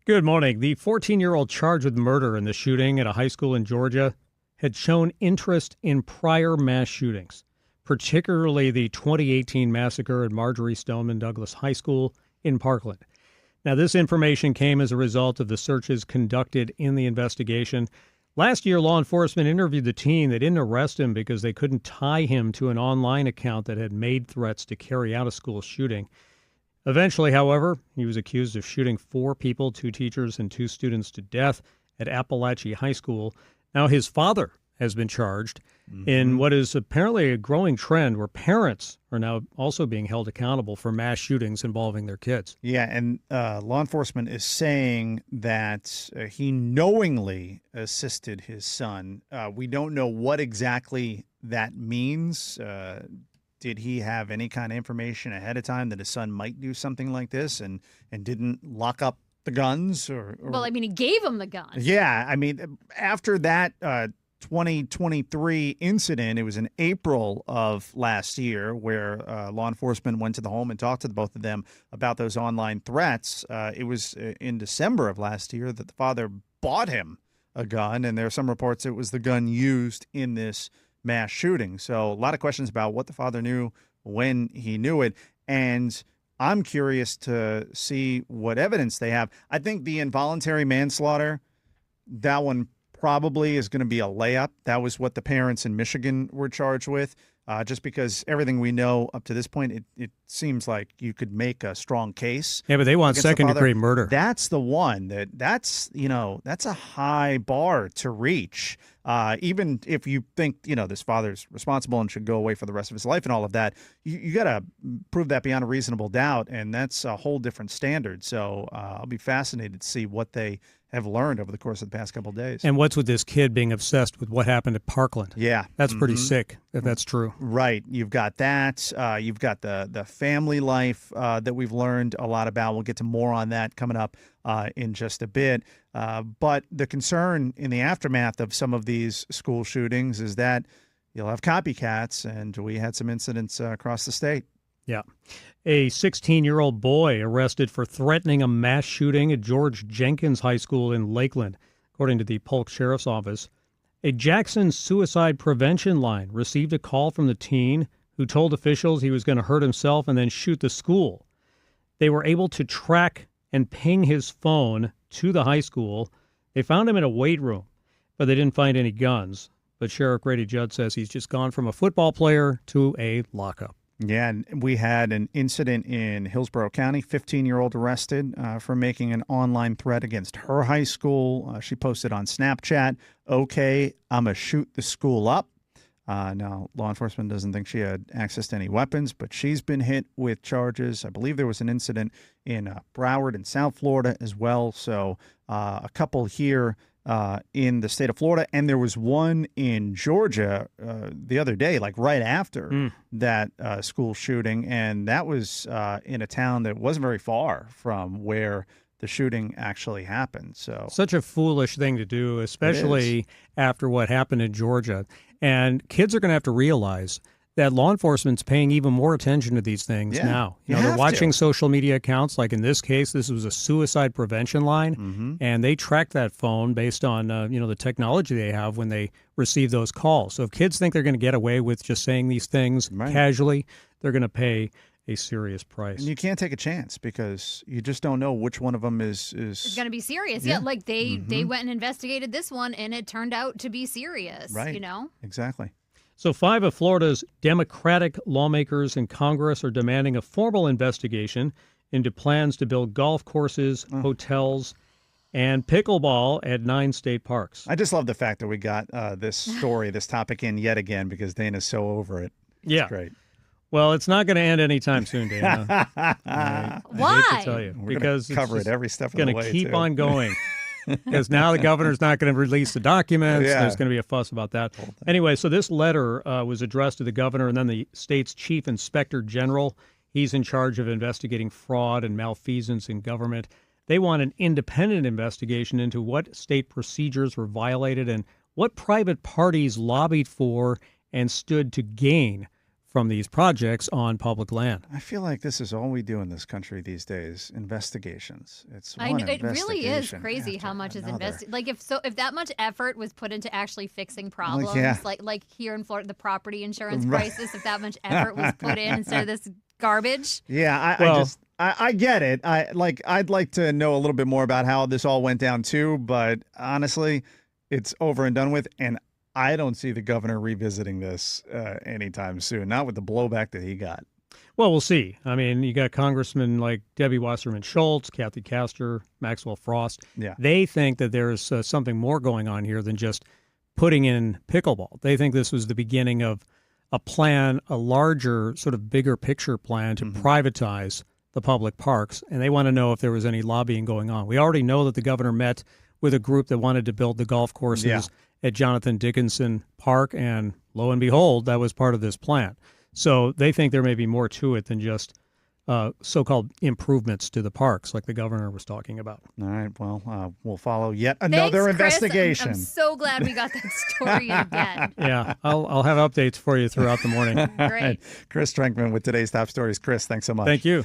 Good morning. The 14-year-old charged with murder in the shooting at a high school in Georgia had shown interest in prior mass shootings, particularly the 2018 massacre at Marjorie Stoneman Douglas High School in Parkland. Now, this information came as a result of the searches conducted in the investigation. Last year, law enforcement interviewed the teen. They didn't arrest him because they couldn't tie him to an online account that had made threats to carry out a school shooting. Eventually, however, he was accused of shooting 4 people, 2 teachers and 2 students to death at Appalachia High School. Now, his father has been charged in what is apparently a growing trend where parents are now also being held accountable for mass shootings involving their kids. Yeah, and law enforcement is saying that he knowingly assisted his son. We don't know what exactly that means. Did he have any kind of information ahead of time that his son might do something like this and didn't lock up the guns? Well, I mean, he gave him the gun. Yeah, I mean, after that 2023 incident, it was in April of last year where law enforcement went to the home and talked to both of them about those online threats. It was in December of last year that the father bought him a gun, and there are some reports it was the gun used in this mass shooting. So a lot of questions about what the father knew when he knew it. And I'm curious to see what evidence they have. I think the involuntary manslaughter, that one probably is going to be a layup. That was what the parents in Michigan were charged with. Just because everything we know up to this point, it seems like you could make a strong case. Yeah, but they want second-degree murder. That's the one that's a high bar to reach. Even if you think, this father's responsible and should go away for the rest of his life and all of that, you got to prove that beyond a reasonable doubt, and that's a whole different standard. So I'll be fascinated to see what they have learned over the course of the past couple of days. And what's with this kid being obsessed with what happened at Parkland? Yeah. That's pretty sick, if that's true. Right. You've got that. You've got the family life that we've learned a lot about. We'll get to more on that coming up in just a bit. But the concern in the aftermath of some of these school shootings is that you'll have copycats, and we had some incidents across the state. Yeah. A 16-year-old boy arrested for threatening a mass shooting at George Jenkins High School in Lakeland, according to the Polk Sheriff's Office. A Jackson suicide prevention line received a call from the teen who told officials he was going to hurt himself and then shoot the school. They were able to track and ping his phone to the high school. They found him in a weight room, but they didn't find any guns. But Sheriff Grady Judd says he's just gone from a football player to a lockup. Yeah, and we had an incident in Hillsborough County, 15-year-old arrested for making an online threat against her high school. She posted on Snapchat, "Okay, I'm going to shoot the school up." Now, law enforcement doesn't think she had access to any weapons, but she's been hit with charges. I believe there was an incident in Broward in South Florida as well. So a couple here in the state of Florida, and there was one in Georgia the other day, like right after that school shooting, and that was in a town that wasn't very far from where the shooting actually happened. So such a foolish thing to do, especially after what happened in Georgia. And kids are going to have to realize that law enforcement's paying even more attention to these things now. They're watching social media accounts. Like in this case, this was a suicide prevention line, and they track that phone based on the technology they have when they receive those calls. So if kids think they're going to get away with just saying these things casually, they're going to pay a serious price. And you can't take a chance because you just don't know which one of them is it's going to be serious. Yeah, like they went and investigated this one, and it turned out to be serious. Right. Exactly. So 5 of Florida's Democratic lawmakers in Congress are demanding a formal investigation into plans to build golf courses, hotels, and pickleball at 9 state parks. I just love the fact that we got this story, this topic in yet again because Dana's so over it. It's great. Well, it's not going to end anytime soon, Dana. Why? I hate to tell you. We're because cover it every step of the way. It's going to keep on going. Because now the governor's not going to release the documents. Yeah. There's going to be a fuss about that. Anyway, so this letter was addressed to the governor and then the state's chief inspector general. He's in charge of investigating fraud and malfeasance in government. They want an independent investigation into what state procedures were violated and what private parties lobbied for and stood to gain from these projects on public land. I feel like this is all we do in this country these days: investigations. I know, it really is crazy how much is invested. Like if that much effort was put into actually fixing problems, like here in Florida, the property insurance crisis, if that much effort was put in instead of this garbage. Yeah, I get it. I'd like to know a little bit more about how this all went down too, but honestly, it's over and done with, and I don't see the governor revisiting this anytime soon, not with the blowback that he got. Well, we'll see. I mean, you got congressmen like Debbie Wasserman Schultz, Kathy Castor, Maxwell Frost. Yeah. They think that there's something more going on here than just putting in pickleball. They think this was the beginning of a plan, a larger, sort of bigger picture plan to privatize the public parks, and they want to know if there was any lobbying going on. We already know that the governor met with a group that wanted to build the golf courses at Jonathan Dickinson Park, and lo and behold, that was part of this plan. So they think there may be more to it than just so-called improvements to the parks like the governor was talking about. All right, well, we'll follow yet another investigation. I'm so glad we got that story in bed. Yeah, I'll have updates for you throughout the morning. Great. Chris Trenkman with today's top stories. Chris, thanks so much. Thank you.